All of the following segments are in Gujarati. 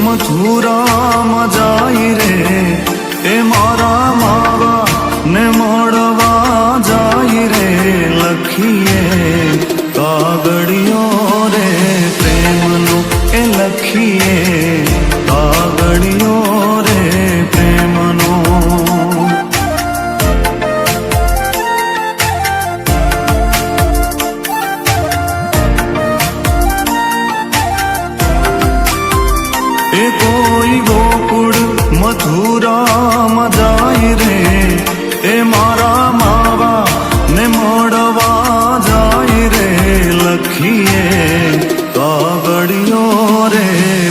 મથુરામાં જાય રે એ મારા માવા ને મળવા જાય રે લખીએ કાગળિયો રે પ્રેમનો એ લખીએ કાગળિયો રે પ્રેમનો એ કોઈ ગોકુળ મથુરામાં જાય રે એ મારા માવા ને મળવા જાય રે લખીએ કાગળિયો રે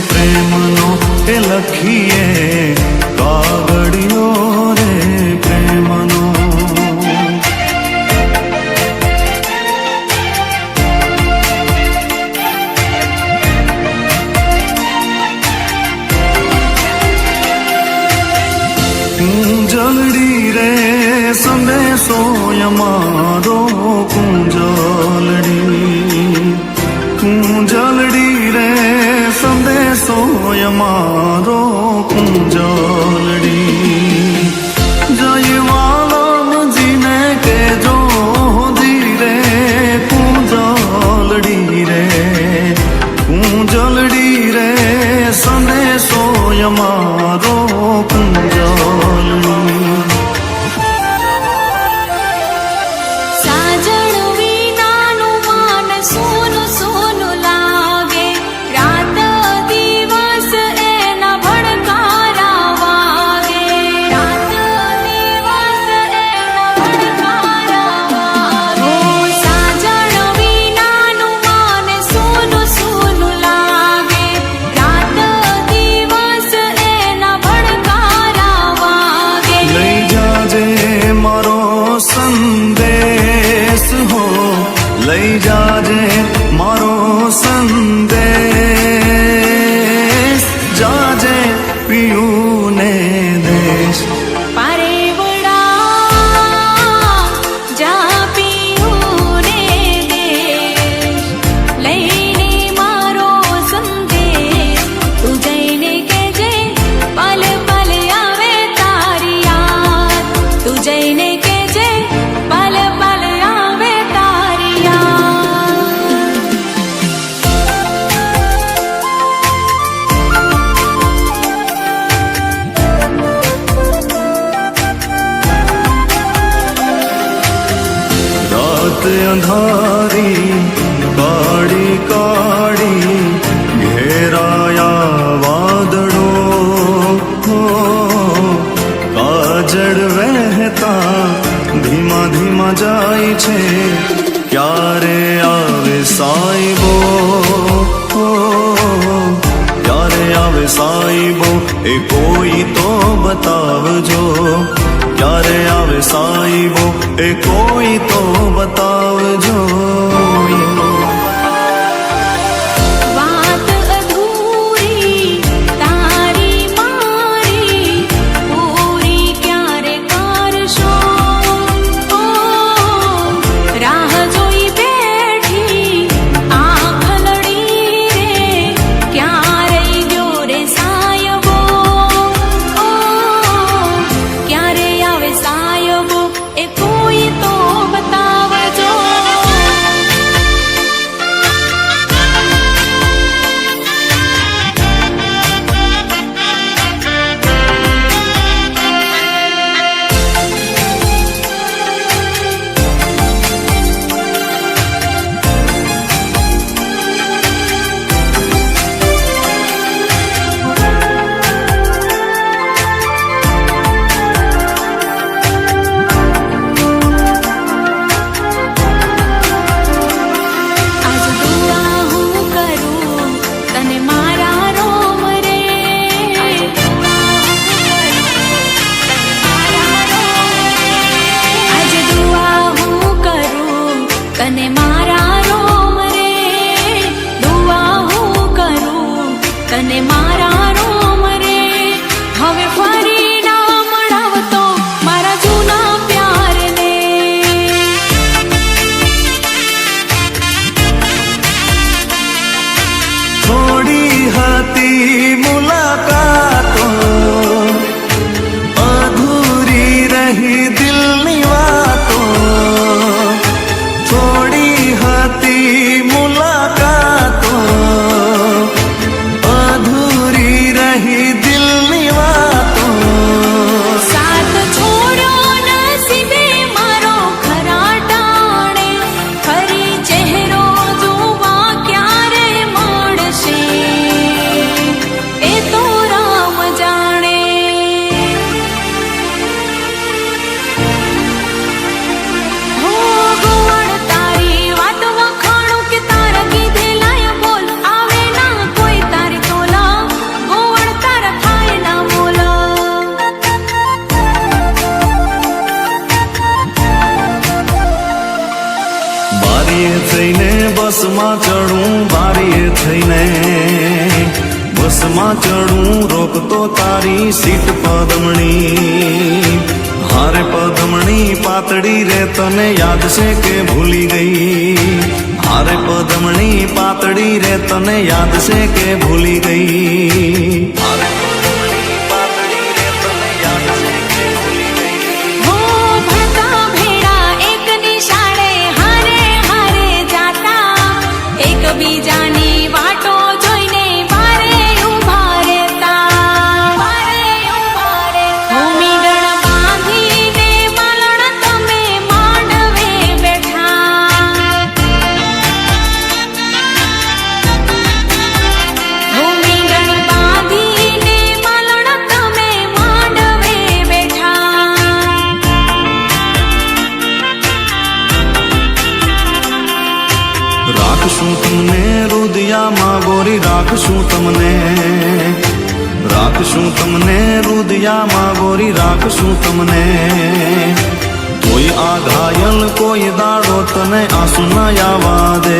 પ્રેમનો એ લખીએ કાગળિયો રે પ્રેમનો કુંજલડી રે સંદેશો અમારો કુંજલડી રે સંદેશો અમારો કુંજલડી જય વાલમજીને કેજો ધીરે કુંજલડી રે સંદેશો અમારો લઈ જાજે મારો સંદેશ જાજે પિયુને દેશ પારે વડા જા પિયુને દેશ લઈને મારો સંદેશ તું જઈને કેજે પલ પલ આવે તારી યાદ તું જઈને કેજે પલ પલ આવે તારી રાત અંધારી કાળી કાળી ઘેરાયા વાદળો કાજળ વહેતા ધીમા ધીમા જાય છે ક્યારે આવે સાઈબો ક્યારે આવે સાઈબો એ કોઈ તો બતાવજો ક્યારે આવે સાઈબો એ કોઈ તો બતાવજો વાત અધૂરી તારી મારી પૂરી ક્યારે કરશો રાહ જોઈ બેઠી આંખ લડી રે ક્યારે ગયો રે સાયબો ક્યારે આવે સાયબો એ કોઈ તો બતાવજો તને મારા રોમ રે દુઆ હું કરું તને મારા રોમ રે હવે ફરી ના મળાવતો મારા જૂના પ્યારને થોડી હતી મુલાકાતો અધૂરી રહી દિલની વાતો થોડી હતી મુલાકાતો અધૂરી રહી દિલની વાતો સાથ છોડ્યો નસીબે મારો ખરા ટાણે ફરી ચહેરો જોવા ક્યારે મળશે એ તો રામ જાણે હો ગોવણ તારી વાત વખાણું કે તારા કીધેલાય બોલ આવે ના કોઈ તારી તોલા ગોવણ તારા થાય ના મોલા બારીએ થઈને બસમાં ચડું બારીએ થઈને બસમાં ચડું રોકતો તારી સીટ પદમણી હારે પદમણી પાતળી રે તને યાદ છે કે ભૂલી ગઈ હારે પદમણી પાતળી રે તને યાદ છે કે ભૂલી ગઈ હારે પદમણી પાતળી રે તને યાદ છે કે ભૂલી ગઈ હો ભણતા ભેળા એક નિશાળે હારે હારે જાતા એકબીજાની વાટો જોઈને બારે ઊભા રહેતા ભૂમિગણ બાંધીને માલણ તમે માંડવે બેઠા ભૂમિગણ બાંધીને માલણ તમે માંડવે બેઠા રાખશું તમને રુદિયામાં ગોરી રાખશું તમને રુદિયામાં ગોરી રાખશું તમને કોઈ આ ઘાયલ કોઈ દાડો તને આંસુ ન આવવા દે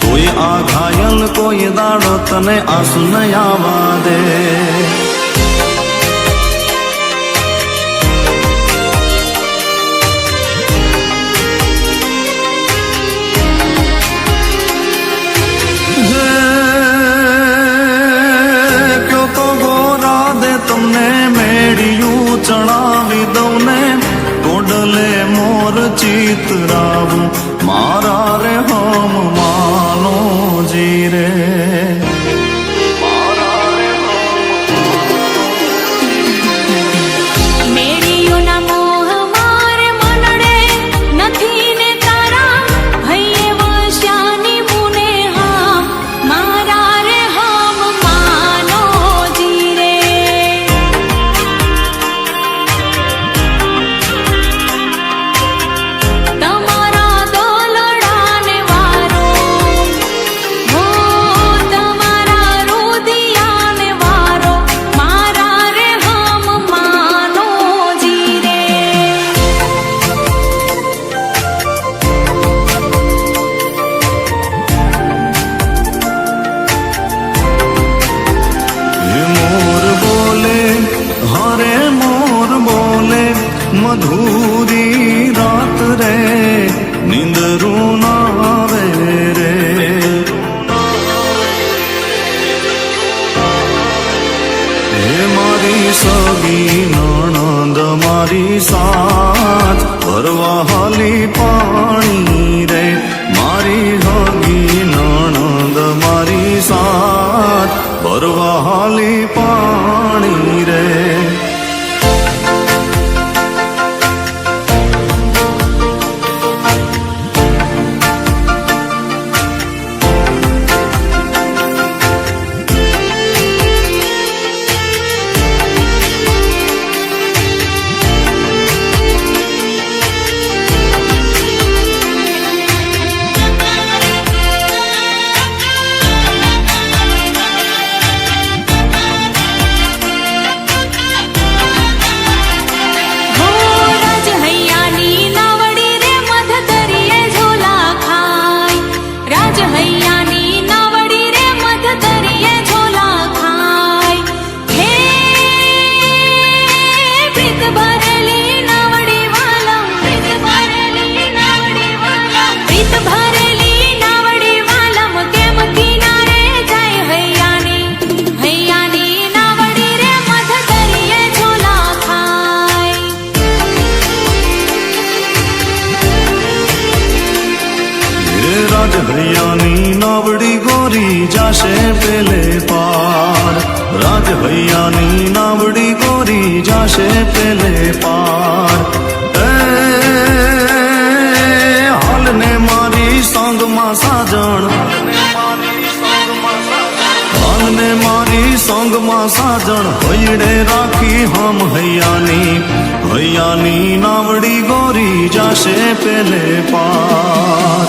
કોઈ આ ઘાયલ કોઈ દાડો તને આંસુ ન આવવા દે ક્યો તો ગોરા દે તમને મેળિયું ચણાવી દઉં ને ગોડલે મોર ચિતરાવું મારા રે હમ માનો જીરે મેળીઓના મોહ મારે મનડે નથી ને તારા ભઈએ વશ્યાની મુને હા મારા રે હમ માનો જીરે તમારા રાજહૈયાની નાવડી ગોરી જાશે પેલે પાર, રાજહૈયાની નાવડી ગોરી જાશે પેલે પાર. હાલને મારી સંગમાં સાજણ, હાલને મારી સંગમાં સાજણ, હૈડે રાખી હમ હૈયાની, હૈયાની નાવડી ગોરી જાશે પેલે પાર.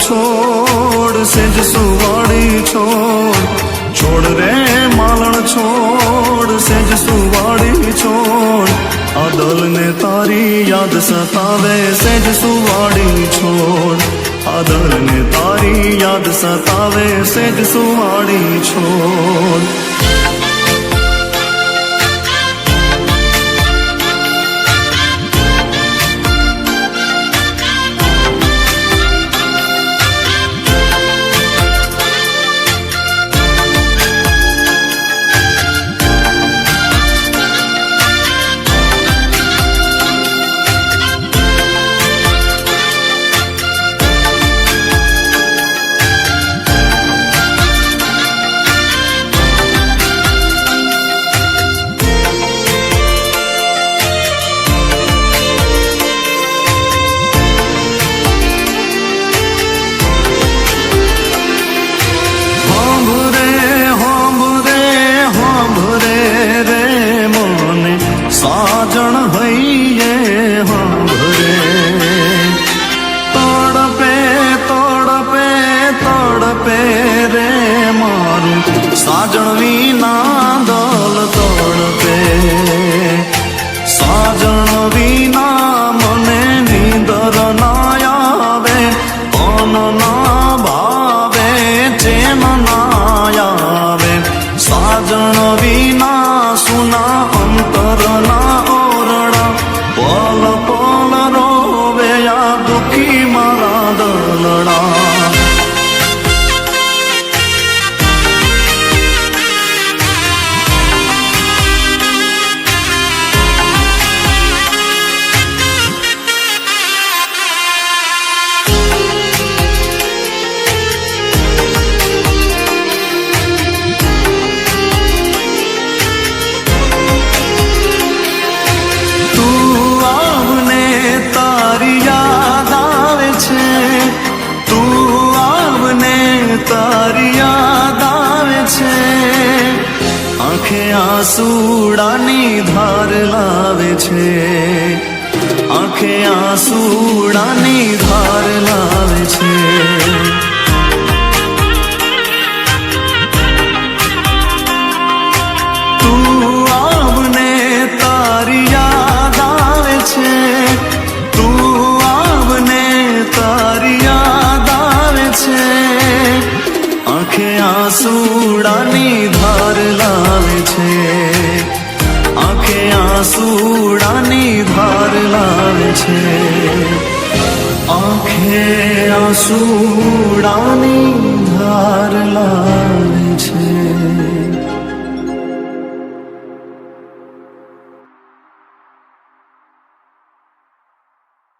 છોડ સેજ સુવાડી છોડ, છોડ રે માલણ છોડ સેજ સુવાડી છોડ, આ દલને તારી યાદ સતાવે સેજ સુવાડી છોડ, આ દલને તારી યાદ સતાવે સેજ સુવાડી છોડ. સાજણ હૈયે હાંભરે, તડપે તડપે તડપે રે મારું સાજણ વિના દલ તડપે, સાજણ વિના મને નીંદર ના આવે, અન ના ભાવે ચેન ના આવે, સાજણ વિના સુના અંતર ના ઓરડા, પલ પલ રોવે આ દુખી મારા દલડા. તારી યાદ આવે છે, આંખે આંસુડાની ધાર લાવે છે, આંખે આંસુડાની ધાર લાવે છે. તું આવને તારી યાદ આવે છે, તું આવને તારી યાદ આવે છે, આંખે આંસુડાની ધાર લાવે છે, આંખે આંસુડાની ધાર લાવે છે, આંખે આંસુડાની ધાર લાવે છે.